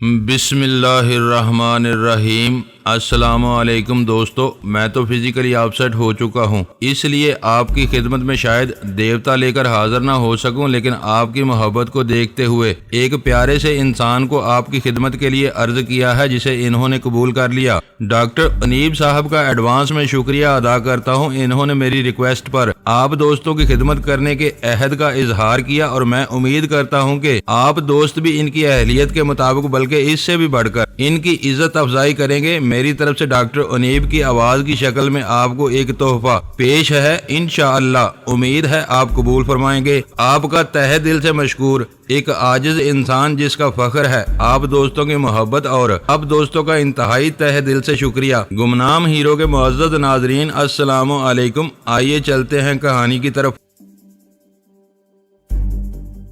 بسم اللہ الرحمن الرحیم۔ السلام علیکم دوستو، میں تو فزیکلی اپسیٹ ہو چکا ہوں، اس لیے آپ کی خدمت میں شاید دیوتا لے کر حاضر نہ ہو سکوں، لیکن آپ کی محبت کو دیکھتے ہوئے ایک پیارے سے انسان کو آپ کی خدمت کے لیے عرض کیا ہے جسے انہوں نے قبول کر لیا۔ ڈاکٹر انیب صاحب کا ایڈوانس میں شکریہ ادا کرتا ہوں، انہوں نے میری ریکویسٹ پر آپ دوستوں کی خدمت کرنے کے عہد کا اظہار کیا، اور میں امید کرتا ہوں کہ آپ دوست بھی ان کی اہلیت کے مطابق بلکہ اس سے بھی بڑھ کر ان کی عزت افزائی کریں گے۔ میری طرف سے ڈاکٹر انیب کی آواز کی شکل میں آپ کو ایک تحفہ پیش ہے، انشاءاللہ امید ہے آپ قبول فرمائیں گے۔ آپ کا تہہ دل سے مشکور، ایک عاجز انسان جس کا فخر ہے آپ دوستوں کی محبت، اور اب دوستوں کا انتہائی تہہ دل سے شکریہ۔ گمنام ہیرو کے معزز ناظرین، السلام علیکم۔ آئیے چلتے ہیں کہانی کی طرف۔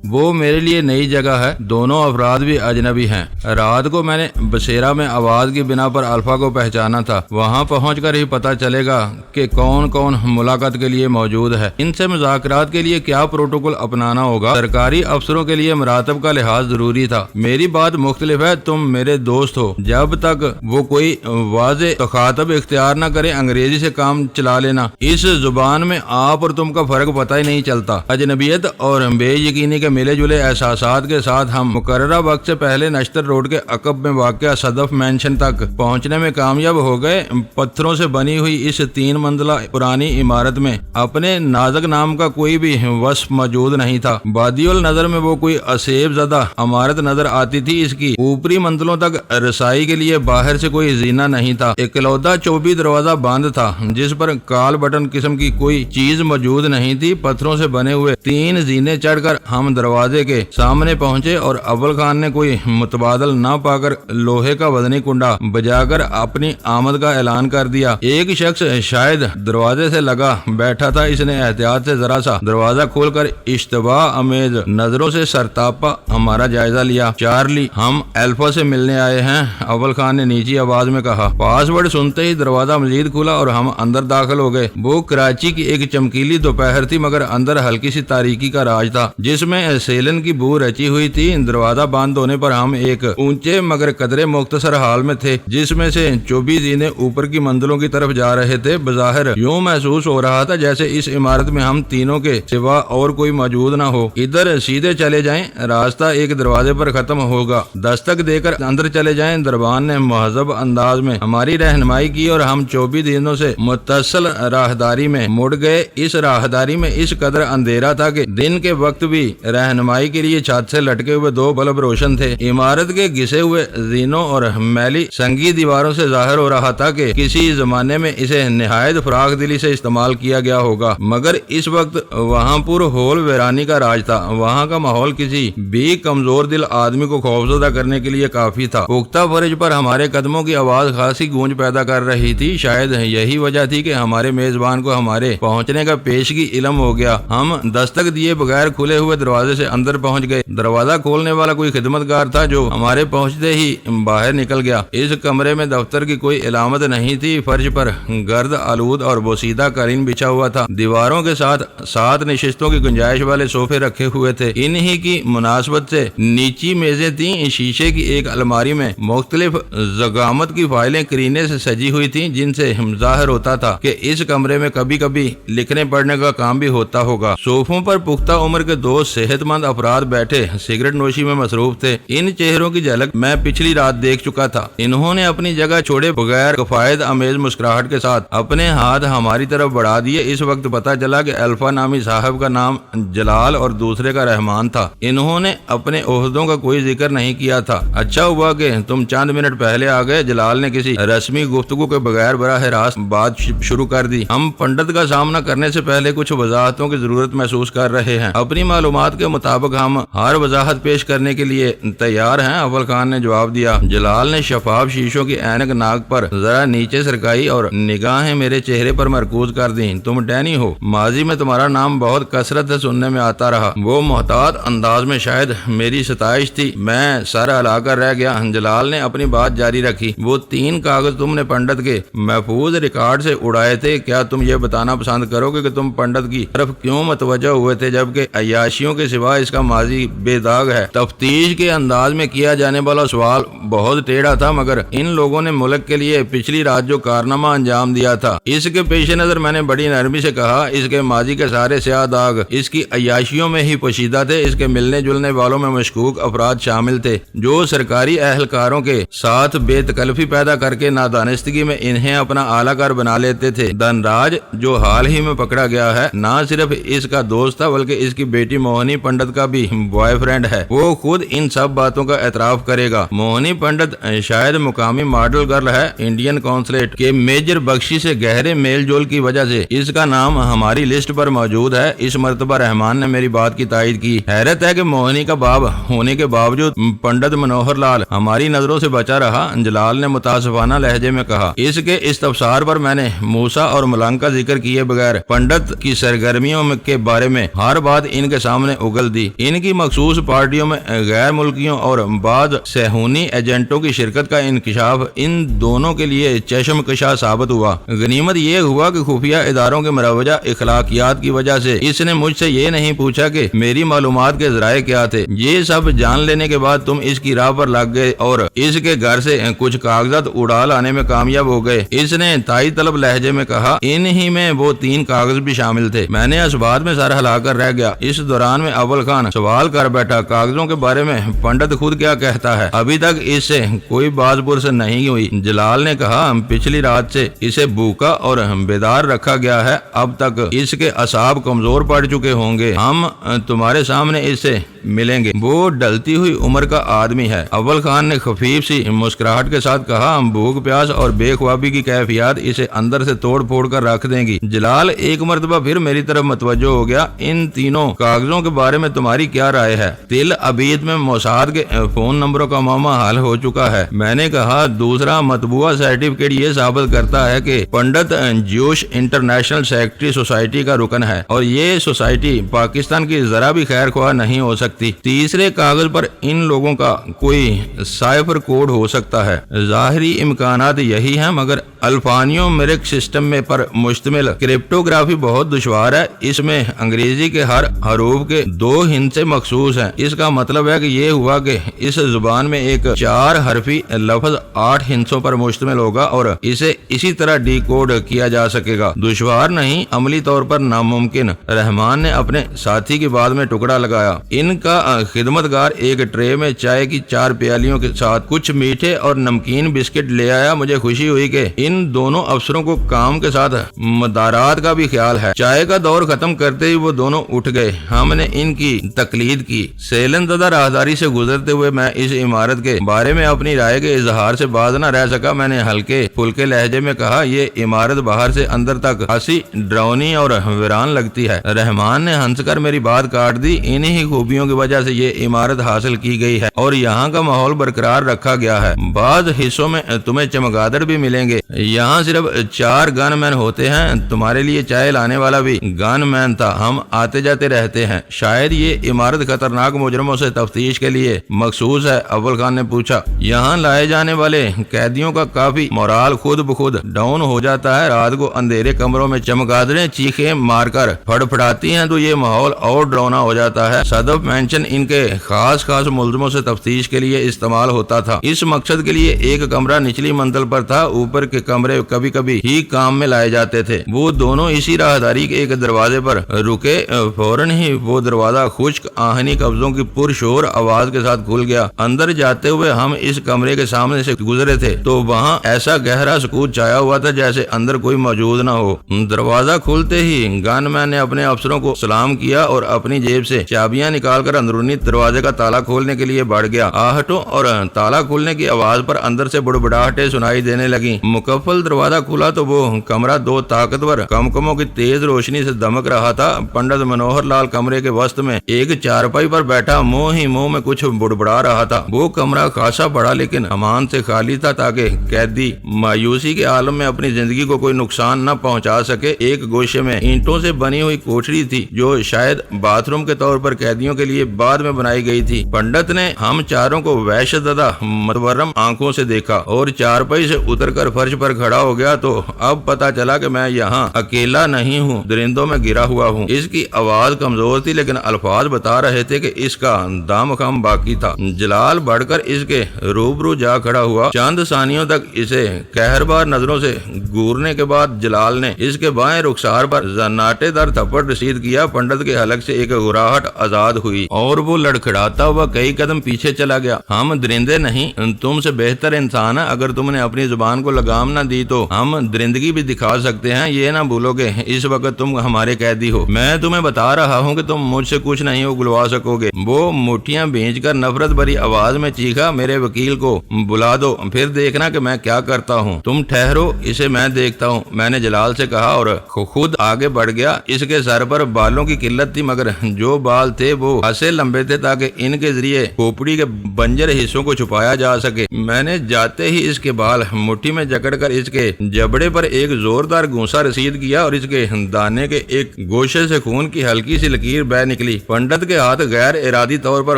وہ میرے لیے نئی جگہ ہے، دونوں افراد بھی اجنبی ہیں۔ رات کو میں نے بصیرہ میں آواز کی بنا پر الفا کو پہچانا تھا، وہاں پہنچ کر ہی پتہ چلے گا کہ کون کون ملاقات کے لیے موجود ہے، ان سے مذاکرات کے لیے کیا پروٹوکول اپنانا ہوگا۔ سرکاری افسروں کے لیے مراتب کا لحاظ ضروری تھا۔ میری بات مختلف ہے، تم میرے دوست ہو، جب تک وہ کوئی واضح تخاطب اختیار نہ کرے انگریزی سے کام چلا لینا۔ اس زبان میں آپ اور تم کا فرق پتہ ہی نہیں چلتا۔ اجنبیت اور بے یقینی کے ملے جلے احساسات کے ساتھ ہم مقررہ وقت سے پہلے نشتر روڈ کے عقب میں واقع صدف مینشن تک پہنچنے میں کامیاب ہو گئے۔ پتھروں سے بنی ہوئی اس 3 منزلہ پرانی عمارت میں اپنے نازک نام کا کوئی بھی وصف موجود نہیں تھا۔ بادی النظر میں وہ کوئی اسیب زدہ عمارت نظر آتی تھی، اس کی اوپری منزلوں تک رسائی کے لیے باہر سے کوئی زینہ نہیں تھا۔ اکلوتا چوبی دروازہ بند تھا جس پر کال بٹن قسم کی کوئی چیز موجود نہیں تھی۔ پتھروں سے بنے ہوئے 3 زینے چڑھ کر ہم دروازے کے سامنے پہنچے، اور اول خان نے کوئی متبادل نہ پا کر لوہے کا وزنی کنڈا بجا کر اپنی آمد کا اعلان کر دیا۔ ایک شخص شاید دروازے سے لگا بیٹھا تھا، اس نے احتیاط سے ذرا سا دروازہ کھول کر اشتباہ امیز نظروں سے سرتاپا ہمارا جائزہ لیا۔ چارلی، ہم الفا سے ملنے آئے ہیں، اول خان نے نیچی آواز میں کہا۔ پاس ورڈ سنتے ہی دروازہ مزید کھلا اور ہم اندر داخل ہو گئے۔ وہ کراچی کی ایک چمکیلی دوپہر تھی، مگر اندر ہلکی سی تاریکی کا راج تھا جس میں سیلن کی بو رچی ہوئی تھی۔ دروازہ بند ہونے پر ہم ایک اونچے مگر قدرے مختصر ہال میں تھے جس میں سے 24 زینے اوپر کی منزلوں کی طرف جا رہے تھے۔ بظاہر یوں محسوس ہو رہا تھا جیسے اس عمارت میں ہم تینوں کے سوا اور کوئی موجود نہ ہو۔ ادھر سیدھے چلے جائیں، راستہ ایک دروازے پر ختم ہوگا، دستک دے کر اندر چلے جائیں۔ دربان نے مہذب انداز میں ہماری رہنمائی کی اور ہم 24 دنوں سے متصل راہداری میں مڑ گئے۔ اس راہداری میں اس قدر اندھیرا تھا کہ دن کے وقت بھی رہنمائی کے لیے چھت سے لٹکے ہوئے 2 بلب روشن تھے۔ عمارت کے گھسے ہوئے زینوں اور میلی سنگی دیواروں سے ظاہر ہو رہا تھا کہ کسی زمانے میں اسے نہایت فراخ دلی سے استعمال کیا گیا ہوگا، مگر اس وقت وہاں پر ہول ویرانی کا راج تھا۔ وہاں کا ماحول کسی بھی کمزور دل آدمی کو خوفزدہ کرنے کے لیے کافی تھا۔ پختہ فرش پر ہمارے قدموں کی آواز خاصی گونج پیدا کر رہی تھی، شاید یہی وجہ تھی کہ ہمارے میزبان کو ہمارے پہنچنے کا پیشگی علم ہو گیا۔ ہم دستک دیے بغیر کھلے ہوئے دروازے سے اندر پہنچ گئے۔ دروازہ کھولنے والا کوئی خدمتگار تھا جو ہمارے پہنچتے ہی باہر نکل گیا۔ اس کمرے میں دفتر کی کوئی علامت نہیں تھی۔ فرش پر گرد آلود اور بوسیدہ قالین بچھا ہوا تھا۔ دیواروں کے ساتھ 7 نشستوں کی گنجائش والے صوفے رکھے ہوئے تھے، انہی کی مناسبت سے نیچی میزیں تھیں۔ شیشے کی ایک الماری میں مختلف ضخامت کی فائلیں کرینے سے سجی ہوئی تھیں، جن سے ظاہر ہوتا تھا کہ اس کمرے میں کبھی کبھی لکھنے پڑھنے کا کام بھی ہوتا ہوگا۔ صوفوں پر پختہ عمر کے 2 صحت مند افراد بیٹھے سگریٹ نوشی میں مصروف تھے۔ ان چہروں کی جھلک میں پچھلی رات دیکھ چکا تھا۔ انہوں نے اپنی جگہ چھوڑے بغیر کفایت امیز مسکراہٹ کے ساتھ اپنے ہاتھ ہماری طرف بڑھا دیے۔ اس وقت پتہ چلا کہ الفا نامی صاحب کا نام جلال اور دوسرے کا رحمان تھا۔ انہوں نے اپنے عہدوں کا کوئی ذکر نہیں کیا تھا۔ اچھا ہوا کہ تم چند منٹ پہلے آ گئے، جلال نے کسی رسمی گفتگو کے بغیر براہ راست بات شروع کر دی۔ ہم پنڈت کا سامنا کرنے سے پہلے کچھ وضاحتوں کی ضرورت محسوس کر رہے ہیں۔ اپنی معلومات کے مطابق ہم ہر وضاحت پیش کرنے کے لیے تیار ہیں، اول خان نے جواب دیا۔ جلال نے شفاف شیشوں کی اینک ناک پر ذرا نیچے سرکائی اور نگاہیں میرے چہرے پر مرکوز کر دیں۔ تم ڈینی ہو، ماضی میں تمہارا نام بہت کثرت سے سننے میں آتا رہا۔ وہ محتاط انداز میں شاید میری ستائش تھی، میں سر ہلا کر رہ گیا۔ جلال نے اپنی بات جاری رکھی۔ وہ 3 کاغذ تم نے پنڈت کے محفوظ ریکارڈ سے اڑائے تھے، کیا تم یہ بتانا پسند کرو گے کہ تم پنڈت کی طرف کیوں متوجہ ہوئے تھے جبکہ عیاشیوں کے سوا اس کا ماضی بے داغ ہے۔ تفتیش کے انداز میں کیا جانے والا سوال بہت ٹیڑھا تھا، مگر ان لوگوں نے ملک کے لیے پچھلی رات جو کارنامہ انجام دیا تھا اس کے پیش نظر میں نے بڑی نرمی سے کہا، اس کے ماضی کے سارے سیاہ داغ اس کی عیاشیوں میں ہی پوشیدہ تھے۔ اس کے ملنے جلنے والوں میں مشکوک افراد شامل تھے جو سرکاری اہلکاروں کے ساتھ بے تکلفی پیدا کر کے نادانستگی میں انہیں اپنا اعلی کار بنا لیتے تھے۔ دھنراج جو حال ہی میں پکڑا گیا ہے نہ صرف اس کا دوست تھا بلکہ اس کی بیٹی موہنی پنڈت کا بھی بوائے فرینڈ ہے۔ وہ خود ان سب باتوں کا اعتراف کرے گا۔ موہنی پنڈت شاید مقامی ماڈل گرل ہے۔ انڈین قونصلیٹ کے میجر بخشی سے گہرے میل جول کی وجہ سے اس کا نام ہماری لسٹ پر موجود ہے۔ اس مرتبہ رحمان نے میری بات کی تائید کی۔ حیرت ہے کہ موہنی کا باپ ہونے کے باوجود پنڈت منوہر لال ہماری نظروں سے بچا رہا، جلال نے متاسفانہ لہجے میں کہا۔ اس کے استفسار پر میں نے موسیٰ اور ملنگ کا ذکر کیے بغیر پنڈت کی سرگرمیوں کے بارے میں ہر بات ان کے سامنے اگل دی۔ ان کی مخصوص پارٹیوں میں غیر ملکیوں اور بعض صہیونی ایجنٹوں کی شرکت کا انکشاف ان دونوں کے لیے چشم کشا ثابت ہوا۔ غنیمت یہ ہوا کہ خفیہ اداروں کے مروجہ اخلاقیات کی وجہ سے اس نے مجھ سے یہ نہیں پوچھا کہ میری معلومات کے ذرائع کیا تھے۔ یہ سب جان لینے کے بعد تم اس کی راہ پر لگ گئے اور اس کے گھر سے کچھ کاغذات اڑا لانے میں کامیاب ہو گئے۔ اس نے تائید طلب لہجے میں کہا۔ انہی میں وہ 3 کاغذ بھی شامل تھے۔ میں نے اس بات میں سر ہلا کر رہ گیا۔ اس دوران میں اول خان سوال کر بیٹھا، کاغذوں کے بارے میں پنڈت خود کیا کہتا ہے؟ ابھی تک اس سے کوئی باز پرس نہیں ہوئی۔ جلال نے کہا، پچھلی رات سے اسے بھوکا اور بیدار رکھا گیا ہے، اب تک اس کے اعصاب کمزور پڑ چکے ہوں گے۔ ہم تمہارے سامنے اس سے ملیں گے۔ وہ ڈلتی ہوئی عمر کا آدمی ہے۔ اول خان نے خفیف سی مسکراہٹ کے ساتھ کہا، بھوک پیاس اور بے خوابی کی کیفیات اسے اندر سے توڑ پھوڑ کر رکھ دیں گی۔ جلال ایک مرتبہ پھر میری طرف متوجہ ہو گیا۔ ان تینوں کاغذوں کے بارے میں تمہاری کیا رائے ہے؟ تل ابید میں موساد کے فون نمبروں کا معاملہ حل ہو چکا ہے۔ میں نے کہا، دوسرا مطبوعہ سرٹیفکیٹ یہ ثابت کرتا ہے کہ پنڈت جوش انٹرنیشنل سیکرٹری سوسائٹی کا رکن ہے اور یہ سوسائٹی پاکستان کی ذرا بھی خیر خواہ نہیں ہو سکتی۔ تیسرے کاغذ پر ان لوگوں کا کوئی سائفر کوڈ ہو سکتا ہے۔ ظاہری امکانات یہی ہیں، مگر الفانیو میرک سسٹم میں پر مشتمل کرپٹوگرافی بہت دشوار ہے۔ اس میں انگریزی کے ہر حروف کے 2 ہندسے مخصوص ہیں۔ اس کا مطلب ہے کہ یہ ہوا کہ اس زبان میں ایک 4 حرفی لفظ 8 ہندسوں پر مشتمل ہوگا اور اسے اسی طرح ڈی کوڈ کیا جا سکے گا۔ دشوار نہیں، عملی طور پر ناممکن۔ رحمان نے اپنے ساتھی کی بات میں ٹکڑا لگایا۔ ان کا خدمتگار ایک ٹرے میں چائے کی 4 پیالیوں کے ساتھ کچھ میٹھے اور نمکین بسکٹ لے آیا۔ مجھے خوشی ہوئی کہ ان دونوں افسروں کو کام کے ساتھ مدارات کا بھی خیال ہے۔ چائے کا دور ختم کرتے ہی وہ دونوں اٹھ گئے۔ ہم نے ان کی تقلید کی۔ سیلن زدہ راہداری سے گزرتے ہوئے میں اس عمارت کے بارے میں اپنی رائے کے اظہار سے باز نہ رہ سکا۔ میں نے ہلکے پھلکے لہجے میں کہا، یہ عمارت باہر سے اندر تک ہنسی ڈراؤنی اور ویران لگتی ہے۔ رحمان نے ہنس کر میری بات کاٹ دی۔ انہی خوبیوں کی وجہ سے یہ عمارت حاصل کی گئی ہے اور یہاں کا ماحول برقرار رکھا گیا ہے۔ بعض حصوں میں تمہیں چمگادڑ بھی ملیں گے۔ یہاں صرف 4 گن مین ہوتے ہیں۔ تمہارے لیے چائے لانے والا بھی گن مین تھا۔ ہم آتے جاتے رہتے ہیں۔ شاید یہ عمارت خطرناک مجرموں سے تفتیش کے لیے مخصوص ہے؟ اول خان نے پوچھا۔ یہاں لائے جانے والے قیدیوں کا کافی مورال خود بخود ڈاؤن ہو جاتا ہے۔ رات کو اندھیرے کمروں میں چمگادڑیں چیخیں مار کر پھڑپھڑاتی ہیں تو یہ ماحول اور ڈراؤنا ہو جاتا ہے۔ صدف مینشن ان کے خاص ملزموں سے تفتیش کے لیے استعمال ہوتا تھا۔ اس مقصد کے لیے ایک کمرہ نچلی منزل پر تھا۔ اوپر کے کمرے کبھی کبھی ہی کام میں لائے جاتے تھے۔ وہ دونوں اسی راہداری کے ایک دروازے پر رکے۔ فوراً ہی وہ دروازہ خشک آہنی قبضوں کی پرشور آواز کے ساتھ کھل گیا۔ اندر جاتے ہوئے ہم اس کمرے کے سامنے سے گزرے تھے تو وہاں ایسا گہرا سکوت چھایا ہوا تھا جیسے اندر کوئی موجود نہ ہو۔ دروازہ کھلتے ہی گن مین نے اپنے افسروں کو سلام کیا اور اپنی جیب سے چابیاں نکال کر اندرونی دروازے کا تالا کھولنے کے لیے بڑھ گیا۔ آہٹوں اور تالا کھولنے کی آواز پر اندر سے بڑبڑاہٹیں سنائی دینے لگیں۔ مکفل دروازہ کھلا تو وہ کمرہ 2 طاقتور کمکموں کی تیز روشنی سے دمک رہا تھا۔ پنڈت منوہر لال کمرے کے وسط میں ایک چارپائی پر بیٹھا منہ ہی منہ میں کچھ بڑبڑا رہا تھا۔ وہ کمرہ خاصا بڑا لیکن امان سے خالی تھا تاکہ قیدی مایوسی کے عالم میں اپنی زندگی کو کوئی نقصان نہ پہنچا سکے۔ ایک گوشے میں اینٹوں سے بنی ہوئی کوٹھری تھی جو شاید باتھ روم کے طور پر قیدیوں کے لیے लिए बाद में बनाई गई थी। पंडित ने हम चारों को वैश्य तथा मतवरम आंखों से देखा और चारपाई से उतरकर फर्श पर खड़ा हो गया तो अब पता चला कि मैं यहाँ अकेला नहीं हूँ, दरिंदों में गिरा हुआ हूँ। इसकी आवाज कमजोर थी लेकिन अल्फाज बता रहे थे कि इसका दामखम बाकी था। जलाल बढ़कर इसके रूबरू जा खड़ा हुआ। चंद सानियों तक इसे कहरबार नजरों से घूरने के बाद जलाल ने इसके बाएं रुखसार पर जन्नाटेदार थप्पड़ रसीद किया। पंडित के हलक से एक गुराहट आजाद हुई और वो लड़खड़ाता हुआ कई कदम पीछे चला गया। हम दरिंदे नहीं, तुमसे बेहतर इंसान है। अगर तुमने अपनी जुबान को लगाम न दी तो हम दरिंदगी भी दिखा सकते हैं, ये ना भूलोगे। इस वक्त तुम हमारे कैदी हो। मैं तुम्हें बता रहा हूँ कि तुम मुझसे कुछ नहीं उगलवा सकोगे। वो मुठ्ठियां भींचकर नफरत भरी आवाज में चीखा, मेरे वकील को बुला दो, फिर देखना कि मैं क्या करता हूँ। तुम ठहरो, इसे मैं देखता हूँ, मैंने जलाल से कहा और खुद आगे बढ़ गया। इसके सर पर बालों की किल्लत थी मगर जो बाल थे वो ऐसे लंबे थे ताकि इनके जरिए खोपड़ी के बंजर हिस्सों को छुपाया जा सके। मैंने जाते ही इसके बाल मुट्ठी में जकड़कर इसके जबड़े पर एक जोरदार घूंसा रसीद किया और इसके दाने के एक गोशे से खून की हल्की सी लकीर बह निकली। पंडित के हाथ गैर इरादी तौर पर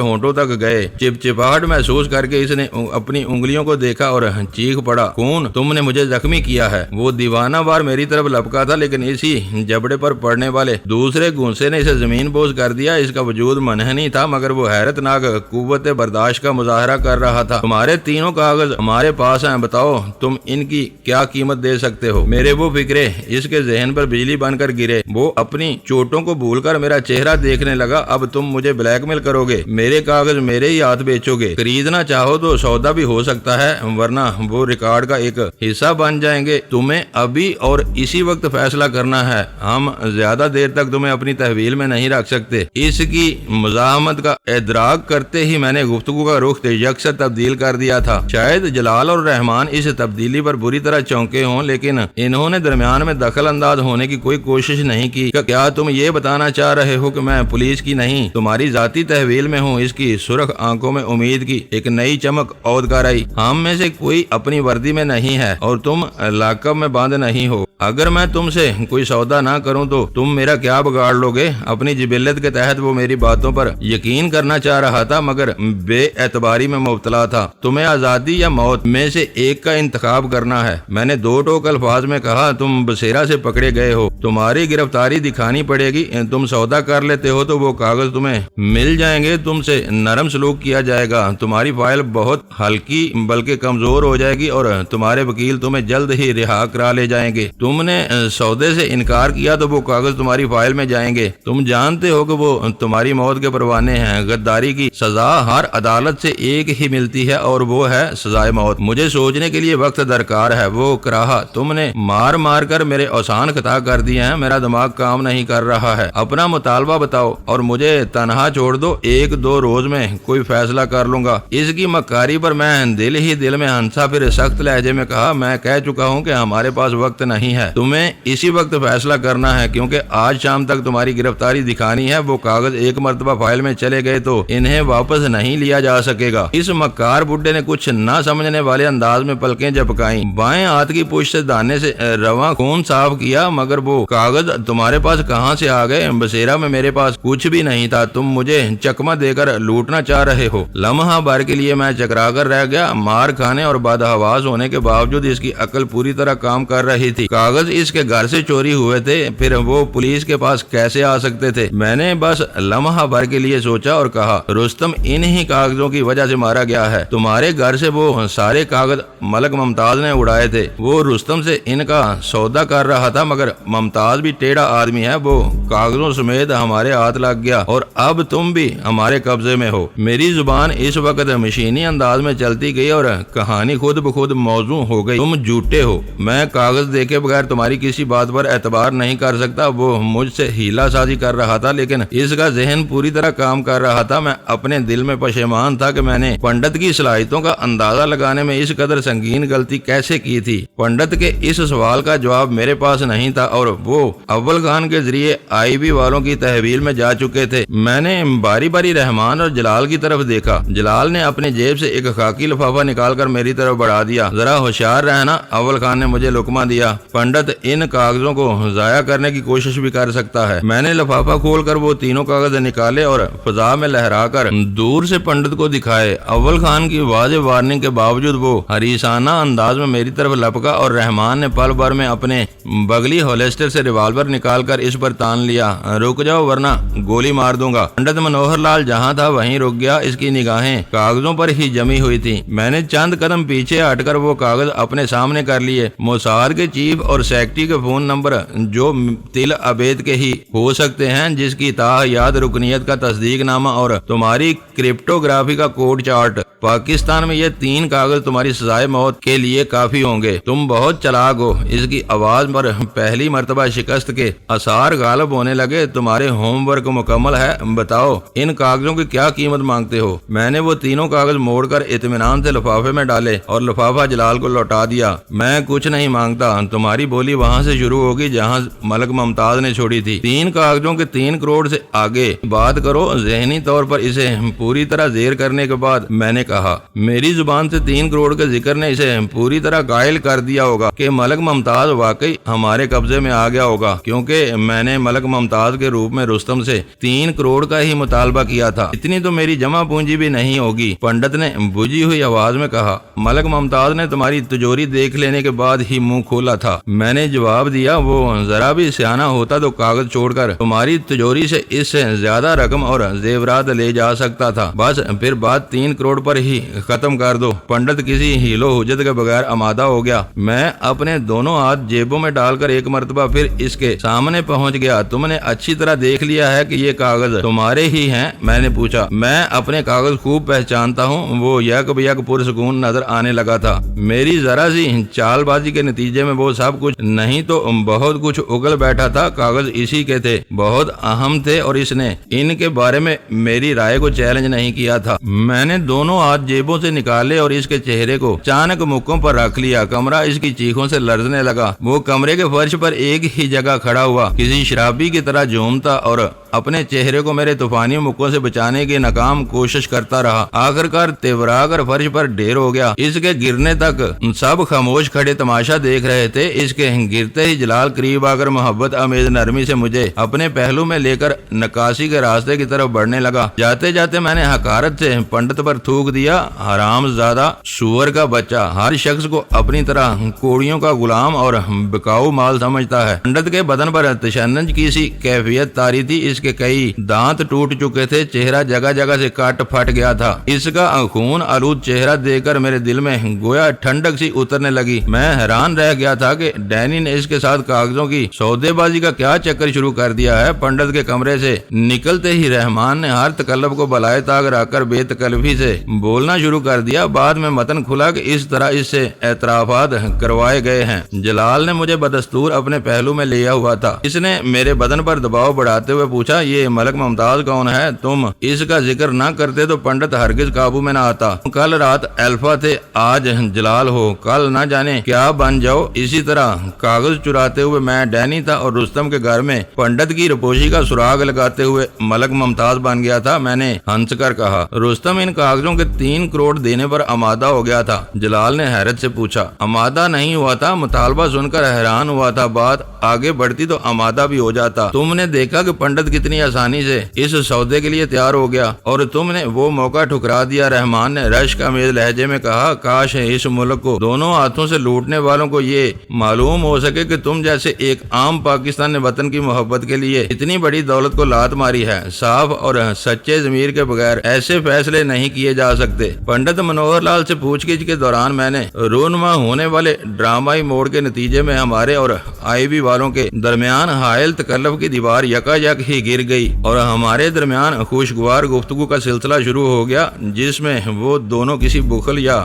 होंठों तक गए। चिपचिपाहट महसूस करके इसने अपनी उंगलियों को देखा और चीख पड़ा, खून, तुमने मुझे जख्मी किया है। वो दीवाना बार मेरी तरफ लपका था लेकिन इसी जबड़े पर पड़ने वाले दूसरे घूंसे ने इसे जमीन बोझ कर दिया। इसका वजूद मनहनी था मगर वो हैरतनाक कुव्वत बर्दाश्त का मुजाहरा कर रहा था। तुम्हारे तीनों कागज हमारे पास हैं, बताओ तुम इनकी क्या कीमत दे सकते हो। मेरे वो फिक्रे इसके जहन पर बिजली बनकर गिरे। वो अपनी चोटों को भूलकर मेरा चेहरा देखने लगा। अब तुम मुझे ब्लैकमेल करोगे, मेरे कागज मेरे ही हाथ बेचोगे। खरीदना चाहो तो सौदा भी हो सकता है वरना वो रिकॉर्ड का एक हिस्सा बन जाएंगे। तुम्हें अभी और इसी वक्त फैसला करना है। हम ज्यादा देर तक तुम्हें अपनी तहवील में नहीं रख सकते। इसकी मुजाहमत का इदराक करते ही मैंने गुफ्तगू का रुख यकसर तब्दील कर दिया था। शायद जलाल और रहमान इस तब्दीली पर बुरी तरह चौंके हों लेकिन इन्होंने दरमियान में दखल अंदाज होने की कोई कोशिश नहीं की। क्या तुम ये बताना चाह रहे हो कि मैं पुलिस की नहीं तुम्हारी जाती तहवील में हूँ? इसकी सुर्ख आंखों में उम्मीद की एक नई चमक औद कर आई। हम में से कोई अपनी वर्दी में नहीं है और तुम लाकब में बांध नहीं हो। अगर मैं तुमसे कोई सौदा ना करूं तो तुम मेरा क्या बिगाड़ लोगे? अपनी जिबिल्लत के तहत वो मेरी बातों पर यकीन करना चाह रहा था मगर बेएतबारी में मुब्तला था। तुम्हें आजादी या मौत में से एक का इंतखाब करना है। मैंने दो टोक अल्फाज में कहा, तुम बसेरा से पकड़े गए हो, तुम्हारी गिरफ्तारी दिखानी पड़ेगी। तुम सौदा कर लेते हो तो वो कागज तुम्हें मिल जाएंगे, तुमसे नरम सलूक किया जाएगा, तुम्हारी फाइल बहुत हल्की बल्कि कमजोर हो जाएगी और तुम्हारे वकील तुम्हें जल्द ही रिहा करा ले जाएंगे। तुमने सौदे से इनकार किया तो वो कागज तुम्हारी फाइल में जाएंगे। तुम जानते हो कि वो तुम्हारी मौत के परवाने हैं। गद्दारी की सजा हर अदालत से एक ही मिलती है और वो है सजाए मौत। मुझे सोचने के लिए वक्त दरकार है। वो कराहा तुमने मार मार कर मेरे औसान खता कर दिए हैं। मेरा दिमाग काम नहीं कर रहा है। अपना मुतालबा बताओ और मुझे तनहा छोड़ दो। एक दो रोज में कोई फैसला कर लूंगा। इसकी मक्कारी पर मैं दिल ही दिल में हंसा फिर सख्त लहजे में कहा, मैं कह चुका हूँ कि हमारे पास वक्त नहीं है। तुम्हें इसी वक्त फैसला करना है क्योंकि आज शाम तक तुम्हारी गिरफ्तारी दिखानी है। वो कागज एक मर्तबा फाइल में चले गए तो इन्हें वापस नहीं लिया जा सकेगा। इस मक्कार बुड्ढे ने कुछ ना समझने वाले अंदाज में पलकें झपकाई। बाएं हाथ की पुष्ट से दाने से रवा खून साफ किया। मगर वो कागज तुम्हारे पास कहाँ से आ गए? बसेरा में मेरे पास कुछ भी नहीं था। तुम मुझे चकमा देकर लूटना चाह रहे हो। लम्हा भर के लिए मैं चकरा कर रह गया। मार खाने और बदहवास होने के बावजूद इसकी अकल पूरी तरह काम कर रही थी। कागज इसके घर से चोरी हुए थे, फिर वो पुलिस के पास कैसे आ सकते थे? मैंने बस लम्हा भर के लिए सोचा और कहा, रुस्तम इन्हीं कागजों की वजह से मारा गया है। तुम्हारे घर से वो सारे कागज मलक मुमताज ने उड़ाए थे। वो रुस्तम से इनका सौदा कर रहा था मगर मुमताज भी टेढ़ा आदमी है। वो कागजों समेत हमारे हाथ लग गया और अब तुम भी हमारे कब्जे में हो। मेरी जुबान इस वक्त मशीनी अंदाज में चलती गई और कहानी खुद ब खुद मौजू हो गई। तुम झूठे हो। मैं कागज देखे बगैर तुम्हारी किसी बात पर एतबार नहीं कर सकता। वो मुझसे हीला साजी कर रहा था लेकिन इसका जहन पूरी तरह काम कर रहा था। मैं अपने दिल में पशेमान था कि मैंने पंडित की सलाहियतों का अंदाजा लगाने में इस कदर संगीन गलती कैसे की थी। पंडित के इस सवाल का जवाब मेरे पास नहीं था और वो अव्वल खान के जरिए आईबी वालों की तहवील में जा चुके थे। मैंने बारी बारी रहमान और जलाल की तरफ देखा। जलाल ने अपनी जेब से एक खाकी लिफाफा निकालकर मेरी तरफ बढ़ा दिया। जरा होशियार रहना, अव्वल खान ने मुझे लुकमा दिया। पंडित इन कागजों को जाया करने की कोशिश भी कर सकता है। मैंने लिफाफा खोलकर वो तीनों कागज निकाले और फजा में लहराकर दूर से पंडित को दिखाए। अव्वल खान की वाज़े वार्निंग के बावजूद वो हरीसाना अंदाज में मेरी तरफ लपका और रहमान ने पल भर में अपने बगली होलिस्टर से रिवाल्वर निकालकर इस पर तान लिया। रुक जाओ वरना गोली मार दूंगा। पंडित मनोहर लाल जहाँ था वहीं रुक गया। इसकी निगाहें कागजों पर ही जमी हुई थी। मैंने चंद कदम पीछे हटकर वो कागज अपने सामने कर लिए। मोसाद के चीफ और सेक्रेटरी के फोन नंबर जो तिल अबेद के ही हो सकते हैं, जिसकी ताहयात रुकनियत का तस्दीकनामा और तुम्हारी क्रिप्टोग्राफी का कोड चार्ट। पाकिस्तान में ये 3 कागज तुम्हारी सजाए मौत के लिए काफी होंगे। तुम बहुत चालाक हो। इसकी आवाज पर पहली मर्तबा शिकस्त के आसार गालब होने लगे। तुम्हारे होमवर्क मुकम्मल है। बताओ इन कागजों की क्या कीमत मांगते हो? मैंने वो तीनों कागज मोड़कर इत्मीनान से लिफाफे में डाले और लिफाफा जलाल को लौटा दिया। मैं कुछ नहीं मांगता। तुम्हारी बोली वहाँ से शुरू होगी जहाँ मलक मुमताज ने छोड़ी थी। 3 कागजों के 3 करोड़ से आगे बात करो। जहनी तौर पर इसे पूरी तरह जेर करने के बाद मैंने कहा, मेरी जुबान से 3 करोड़ के जिक्र ने इसे पूरी तरह कायल कर दिया होगा कि मलक मुमताज वाकई हमारे कब्जे में आ गया होगा, क्योंकि मैंने मलक मुमताज के रूप में रुस्तम से 3 करोड़ का ही मुतालबा किया था। इतनी तो मेरी जमा पूंजी भी नहीं होगी। पंडित ने बुझी हुई आवाज में कहा। मलक मुमताज ने तुम्हारी तिजोरी देख लेने के बाद ही मुंह खोला था। मैंने जवाब दिया, वो जरा भी सियाना होता तो कागज छोड़कर तुम्हारी तिजोरी से इससे ज्यादा रकम और जेवरात ले जा सकता था। बस फिर बात 3 करोड़ पर ही खत्म कर दो। पंडित किसी हीलो हुज्जत के बगैर आमादा हो गया। मैं अपने दोनों हाथ जेबों में डालकर एक मर्तबा फिर इसके सामने पहुंच गया। तुमने अच्छी तरह देख लिया है कि ये कागज तुम्हारे ही हैं? मैंने पूछा। मैं अपने कागज खूब पहचानता हूँ। वो यक बयक पुरसकून नजर आने लगा था। मेरी जरा सी चालबाजी के नतीजे में वो सब कुछ नहीं तो बहुत कुछ उगल बैठा था। कागज इसी के थे, बहुत अहम थे और इसने इनके बारे में मेरी राय को चैलेंज नहीं किया था। मैंने दोनों हाथ जेबों से निकाले और इसके चेहरे को अचानक मुक्कों पर रख लिया। कमरा इसकी चीखों से लरजने लगा। वो कमरे के फर्श पर एक ही जगह खड़ा हुआ किसी शराबी की तरह झूमता और अपने चेहरे को मेरे तूफानी मुक्कों से बचाने की नाकाम कोशिश करता रहा। आखिरकार तेवरा कर फर्श पर ढेर हो गया। इसके गिरने तक सब खामोश खड़े तमाशा देख रहे थे। इसके गिरते ही जलाल करीब आकर मोहब्बत अमेज नरमी से मुझे अपने पहलू में लेकर नकाशी के रास्ते की तरफ बढ़ने लगा। जाते जाते मैंने हकारत से पंडित पर थूक दिया, हरामजादा सूअर का बच्चा। हर शख्स को अपनी तरह कोड़ियों का गुलाम और बिकाऊ माल समझता है। पंडित के बदन पर तशन्नुज की सी कैफियत तारी थी। इसके कई दांत टूट चुके थे। चेहरा जगह जगह से काट फट गया था। इसका खून आलूद चेहरा देखकर मेरे दिल में गोया ठंडक सी उतरने लगी। मैं हैरान रह गया था कि डैनी ने इसके साथ कागजों की सौदेबाजी का क्या चक्कर शुरू कर दिया है। पंडित के कमरे से निकलते ही रहमान ने हर तकल्लुफ को बलाए ताक रखकर बेतकल्लफी से बोलना शुरू कर दिया। बाद में मतन खुला कि इस तरह इससे एतराफात करवाए गए हैं। जलाल ने मुझे बदस्तूर अपने पहलू में लिया हुआ था। इसने मेरे बदन पर दबाव बढ़ाते हुए पूछा, ये मलक मुमताज कौन है? तुम इसका जिक्र न करते तो पंडित हरगिज काबू में न आता। कल रात अल्फा थे, आज जलाल हो, कल न जाने क्या बन जाओ। इसी तरह कागज चुराते हुए मैं डैनी था और रुस्तम के घर में पंडित की रपोशी का सुराग लगाते हुए मलक मुमताज बन गया था। मैंने हंस कर कहा। रुस्तम इन कागजों के 3 करोड़ देने पर आमादा हो गया था। जलाल ने हैरत से पूछा। आमादा नहीं हुआ था। मुतालबा सुनकर हैरान हुआ था। बात आगे बढ़ती तो आमादा भी हो जाता। तुमने देखा कि पंडित कितनी आसानी से इस सौदे के लिए तैयार हो गया और तुमने वो मौका ठुकरा दिया। रहमान ने रश्क अमेज लहजे में कहा, काश इस मुल्क को दोनों हाथों से लूटने वालों को ये मालूम हो सके कि तुम जैसे एक आम पाकिस्तान ने वतन की मोहब्बत के लिए इतनी बड़ी दौलत को लात मारी है। साफ और सच्चे जमीर के बगैर ऐसे फैसले नहीं किए जा सकते। पंडित मनोहर लाल से पूछगिछ के दौरान मैंने रोनमा होने वाले ड्रामाई मोड़ के नतीजे में हमारे और आईबी वालों के दरमियान हायल तकल्लुफ की दीवार यकायक ही गिर गई और हमारे दरमियान खुशगवार गुफ्तगू का सिलसिला शुरू हो गया, जिसमें वो दोनों किसी बुखल या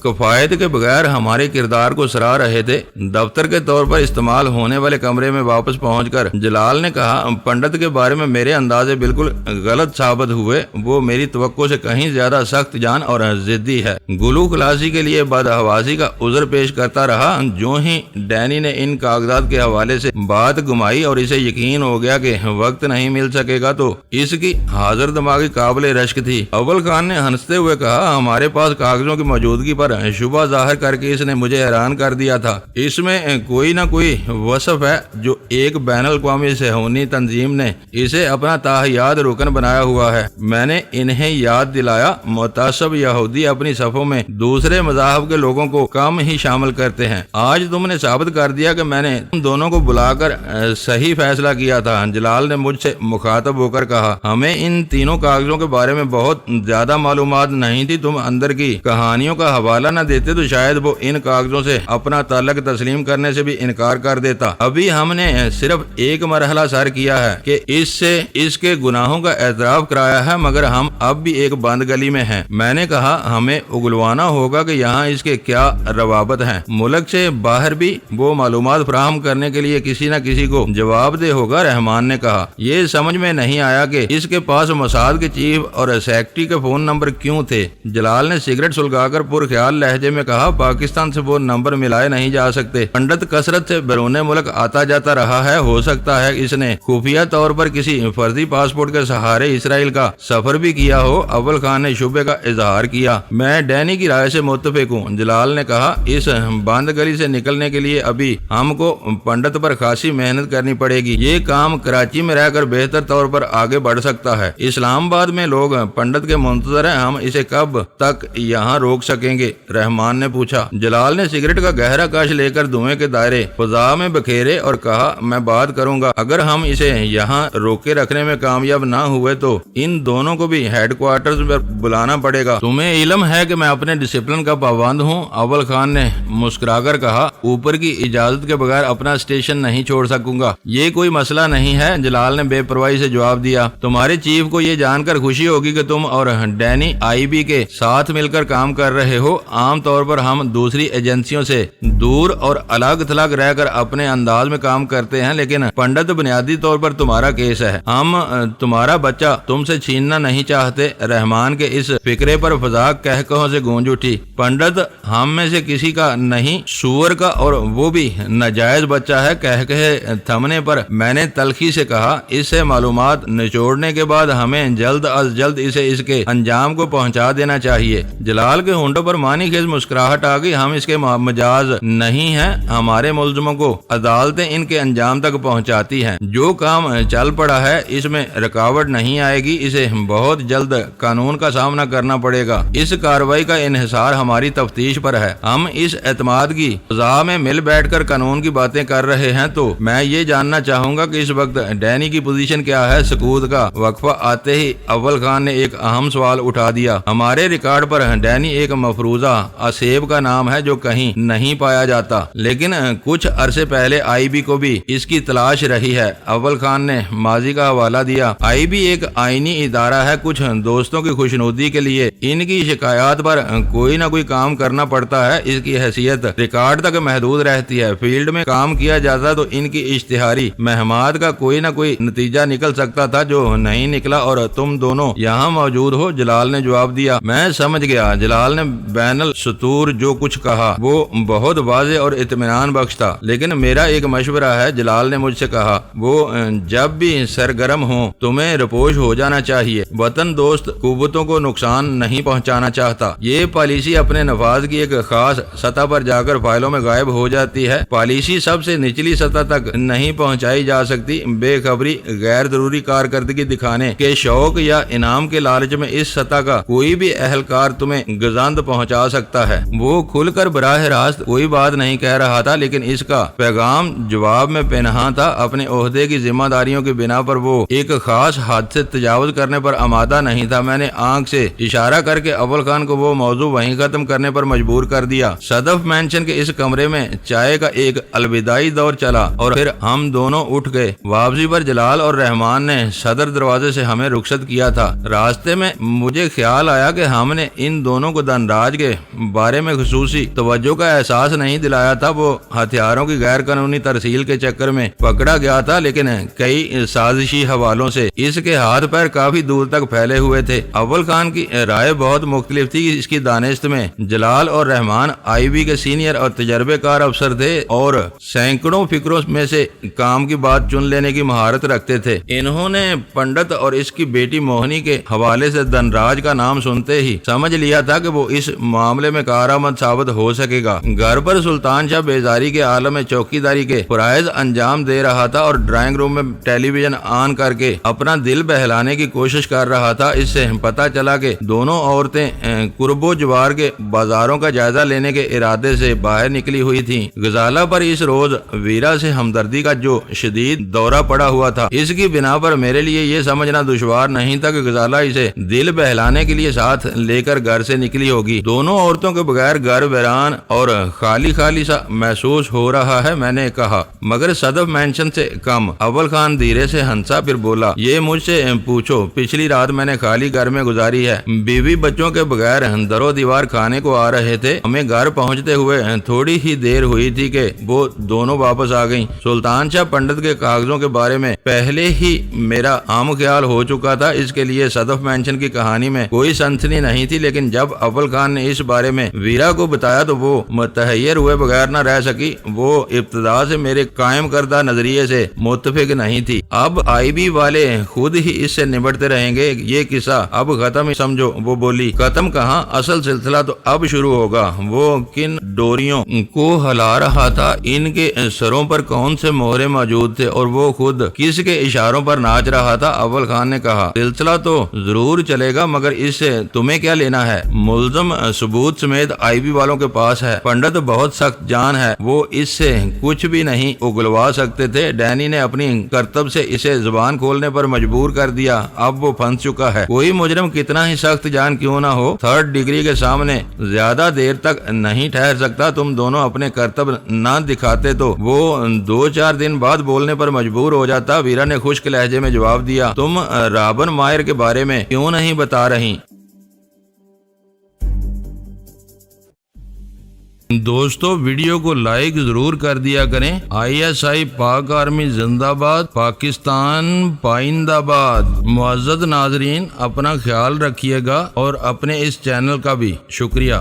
कफायत के बगैर हमारे किरदार को सराह रहे थे। दफ्तर के तौर पर इस्तेमाल होने वाले कमरे में वापस पहुंचकर जलाल ने कहा, पंडित के बारे में मेरे अंदाजे बिल्कुल गलत साबित हुए। वो मेरी तवक्को से कहीं ज्यादा सख्त जान और जिद्दी है। गुलू खलासी के लिए बदहवासी का उज़र पेश करता रहा। जो ही डैनी ने इन कागजात के हवाले से बात घुमाई और इसे यकीन हो गया कि वक्त नहीं मिल सकेगा तो इसकी हाजिर दिमागी काबिल रश्क थी। अव्वल खान ने हंसते हुए कहा, हमारे पास कागजों की मौजूदगी पर शुबा जाहिर करके इसने मुझे हैरान कर दिया था। इसमें में कोई ना कोई वसफ है जो एक बैन अल-अक़वामी सहूनी तंजीम ने इसे अपना ताहियात रुकन बनाया हुआ है। मैंने इन्हें याद दिलाया, मुतासब यहूदी अपनी सफ़ों में दूसरे मज़ाहब के लोगों को कम ही शामिल करते हैं। आज तुमने साबित कर दिया कि मैंने तुम दोनों को बुलाकर सही फैसला किया था। जलाल ने मुझसे मुखातब होकर कहा, हमें इन तीनों कागजों के बारे में बहुत ज्यादा मालूमात नहीं थी। तुम अंदर की कहानियों का हवाला न देते तो शायद वो इन कागजों से अपना ताल्लुक तस्लीम करने से भी इनकार कर देता। अभी हमने सिर्फ एक मरहला सर किया है कि इससे इसके गुनाहों का एतराफ कराया है, मगर हम अब भी एक बंद गली में हैं। मैंने कहा, हमें उगलवाना होगा कि यहाँ इसके क्या रवाबत हैं। मुल्क से बाहर भी वो मालूमात फराहम करने के लिए किसी न किसी को जवाबदेह होगा। रहमान ने कहा, ये समझ में नहीं आया कि इसके पास मोसाद के चीफ और सेक्रेटरी के फोन नंबर क्यों थे। जलाल ने सिगरेट सुलगाकर पुरख्याल लहजे में कहा, पाकिस्तान से वो नंबर मिलाए नहीं जा सकते। पंडित कसरत से बैरून मुल्क आता जाता रहा है, हो सकता है इसने खुफिया तौर पर किसी फर्जी पासपोर्ट के सहारे इसराइल का सफर भी किया हो। अव्वल खान ने शुबे का इजहार किया। मैं डैनी की राय से मुत्तफिक हूँ। जलाल ने कहा, इस बंद गली से निकलने के लिए अभी हमको पंडित पर खासी मेहनत करनी पड़ेगी। ये काम कराची में रहकर बेहतर तौर पर आगे बढ़ सकता है। इस्लामाबाद में लोग पंडित के मुंतजर हैं, हम इसे कब तक यहाँ रोक सकेंगे? रहमान ने पूछा। जलाल ने सिगरेट का गहरा कश लेकर धुएं के दायरे फजा में बखेरे और कहा, मैं बात करूंगा। अगर हम इसे यहाँ रोके रखने में कामयाब ना हुए तो इन दोनों को भी हेडक्वार्टर्स पर बुलाना पड़ेगा। तुम्हें इल्म है कि मैं अपने डिसिप्लिन का पाबंद हूँ। अव्वल खान ने मुस्कुराकर कहा, ऊपर की इजाजत के बगैर अपना स्टेशन नहीं छोड़ सकूंगा। ये कोई मसला नहीं है। जलाल ने बेपरवाही से जवाब दिया, तुम्हारे चीफ को ये जानकर खुशी होगी कि तुम और डैनी आईबी के साथ मिलकर काम कर रहे हो। आम तौर पर हम दूसरी एजेंसियों से दूर और अलग थलग रहकर अपने अंदाज में काम करते हैं, लेकिन पंडित बुनियादी तौर पर तुम्हारा केस है। हम तुम्हारा बच्चा तुमसे छीनना नहीं चाहते। रहमान के इस फिक्रे पर फजा कहकहों से गूंज उठी। पंडित हम में से किसी का नहीं, सूअर का, और वो भी नाजायज बच्चा है। कह कहे थमने पर मैंने तलखी से कहा, इससे मालूमात निचोड़ने के बाद हमें जल्द अज जल्द इसे इसके अंजाम को पहुंचा देना चाहिए। जलाल के होंठों पर मानी खेज मुस्कुराहट आ गई। हम इसके मजाज नहीं हैं। हमारे मुल्ज़िमों को अदालतें इनके अंजाम तक पहुंचाती हैं। जो काम चल पड़ा है इसमें रुकावट नहीं आएगी। इसे बहुत जल्द कानून का सामना करना पड़ेगा। इस कार्रवाई का इन्हिसार हमारी तफ्तीश पर है। हम इस एतमाद की फज़ा में मिल बैठकर कानून की बातें कर रहे हैं, तो मैं ये जानना चाहूंगा कि इस वक्त डैनी की पोजीशन क्या है? सकूत का वक्फा आते ही अव्वल खान ने एक अहम सवाल उठा दिया। हमारे रिकॉर्ड पर डैनी एक मफरूजा असेब का नाम है जो कहीं नहीं पाया जाता, लेकिन कुछ अरसे पहले आईबी को भी इसकी तलाश रही है। अव्वल खान ने माजी का हवाला दिया। आईबी एक आईनी इदारा है। कुछ दोस्तों की खुशनुदी के लिए इनकी शिकायत पर कोई ना कोई काम करना पड़ता है। इसकी हैसियत रिकॉर्ड तक महदूद रहती है। फील्ड में काम किया जाता तो इनकी इश्तिहारी महमाद का कोई ना कोई नतीजा निकल सकता था, जो नहीं निकला, और तुम दोनों यहाँ मौजूद हो। जलाल ने जवाब दिया, मैं समझ गया। जलाल ने बैनल सतूर जो कुछ कहा वो बहुत वाज़े और इत्मीनान बख्श था, लेकिन मेरा एक मशवरा है। जलाल ने मुझसे कहा, वो जब भी सरगर्म हो तुम्हें रिपोर्ट हो जाना चाहिए। वतन दोस्त कुव्वतों को नुकसान नहीं पहुँचाना चाहता। ये पॉलिसी अपने नफाज की एक खास सतह पर जाकर फाइलों में गायब हो जाती है। पॉलिसी सबसे निचली सतह तक नहीं पहुँचाई जा सकती। बेखबरी, गैर जरूरी कारकर्दगी दिखाने के शौक या इनाम के लालच में इस सतह का कोई भी अहलकार तुम्हें गजांद पहुंचा सकता है। वो खुलकर बराह रास्त कोई बात नहीं कह रहा था, लेकिन इसका पैगाम जवाब में पेनहा था। अपने ओहदे की जिम्मेदारियों की बिना पर वो एक खास हद से तजावुज करने पर आमादा नहीं था। मैंने आंख से इशारा करके अव्वल खान को वो मौजू वहीं खत्म करने पर मजबूर कर दिया। सदफ मेंशन के इस कमरे में चाय का एक अलविदाई दौर चला और फिर हम दोनों उठ गए। वापसी पर जलाल और रहमान ने सदर दरवाजे से हमें रुखसत किया था। रास्ते में मुझे ख्याल आया कि हमने इन दोनों को धनराज के बारे में खुसूसी तवज्जो का एहसास नहीं दिलाया था। वो हथियारों की गैर कानूनी तरसील के चक्कर में पकड़ा गया था, लेकिन कई साजिशी हवालों से इसके हाथ पैर काफी दूर तक फैले हुए थे। अव्वल खान की राय बहुत मुख्तलिफ थी। इसकी दानिश्त में जलाल और रहमान आईबी के सीनियर और तजर्बेकार अफसर थे और सैकड़ों फिक्रों में से काम की बात चुन लेने की महारत रखते थे। इन्होंने पंडित और इसकी बेटी मोहनी के हवाले से धनराज का नाम सुनते ही समझ लिया था कि वो इस मामले में कारआमद साबित हो सकेगा। घर पर सुल्तान शाह بیزاری کے عالم میں چوکیداری کے فرائض انجام دے رہا تھا اور ڈرائنگ روم میں ٹیلی ویژن آن کر کے اپنا دل بہلانے کی کوشش کر رہا تھا۔ اس سے پتا چلا کہ دونوں عورتیں قرب و جوار کے بازاروں کا جائزہ لینے کے ارادے سے باہر نکلی ہوئی تھیں۔ غزالہ پر اس روز ویرا سے ہمدردی کا جو شدید دورہ پڑا ہوا تھا، اس کی بنا پر میرے لیے یہ سمجھنا دشوار نہیں تھا کہ غزالہ اسے دل بہلانے کے لیے ساتھ لے کر گھر سے نکلی ہوگی۔ دونوں عورتوں کے بغیر گھر ویران اور خالی خالی سا محسوس ہو رہا ہے، میں نے کہا، مگر صدف مینشن سے کم۔ اول خان دھیرے سے ہنسا، پھر بولا، یہ مجھ سے پوچھو، پچھلی رات میں نے خالی گھر میں گزاری ہے۔ بیوی بچوں کے بغیر در و دیوار کھانے کو آ رہے تھے۔ ہمیں گھر پہنچتے ہوئے تھوڑی ہی دیر ہوئی تھی کہ وہ دونوں واپس آ گئیں۔ سلطان شاہ پنڈت کے کاغذوں کے بارے میں پہلے ہی میرا عام خیال ہو چکا تھا، اس کے لیے صدف مینشن کی کہانی میں کوئی سنسنی نہیں تھی، لیکن جب اول خان نے اس بارے میں ویرا کو بتایا تو وہ متحیر ہوئے بغیر نہ رہ سکی۔ وہ ابتدا سے میرے قائم کردہ نظریے سے متفق نہیں تھی۔ اب آئی بی والے خود ہی اس سے نمٹتے رہیں گے، یہ قصہ اب ختم سمجھو۔ وہ بولی، ختم کہاں، اصل سلسلہ تو اب شروع ہوگا۔ وہ کن ڈوریوں کو ہلا رہا تھا، ان کے سروں پر کون سے مہرے موجود تھے، اور وہ خود کس کے اشاروں پر ناچ رہا تھا؟ اول خان نے کہا، سلسلہ تو ضرور چلے گا، مگر اس سے تمہیں کیا لینا ہے؟ ملزم ثبوت سمیت آئی بی والوں کے پاس ہے۔ پنڈت بہت سخت جان ہے، وہ اس سے کچھ بھی نہیں اگلوا سکتے تھے۔ ڈینی نے اپنی کرتب سے اسے زبان کھولنے پر مجبور کر دیا، اب وہ پھنس چکا ہے۔ کوئی مجرم کتنا ہی سخت جان کیوں نہ ہو، تھرڈ ڈگری کے سامنے زیادہ دیر تک نہیں ٹھہر سکتا۔ تم دونوں اپنے کرتب نہ دکھاتے تو وہ 2-4 دن بعد بولنے پر مجبور ہو جاتا۔ ویرا نے خشک لہجے میں جواب دیا، تم رابن مائر کے بارے میں کیوں نہیں بتا رہی؟ دوستو، ویڈیو کو لائک ضرور کر دیا کریں۔ ISI پاک آرمی زندہ باد، پاکستان پائندہ باد۔ معزز ناظرین، اپنا خیال رکھیے گا اور اپنے اس چینل کا بھی شکریہ۔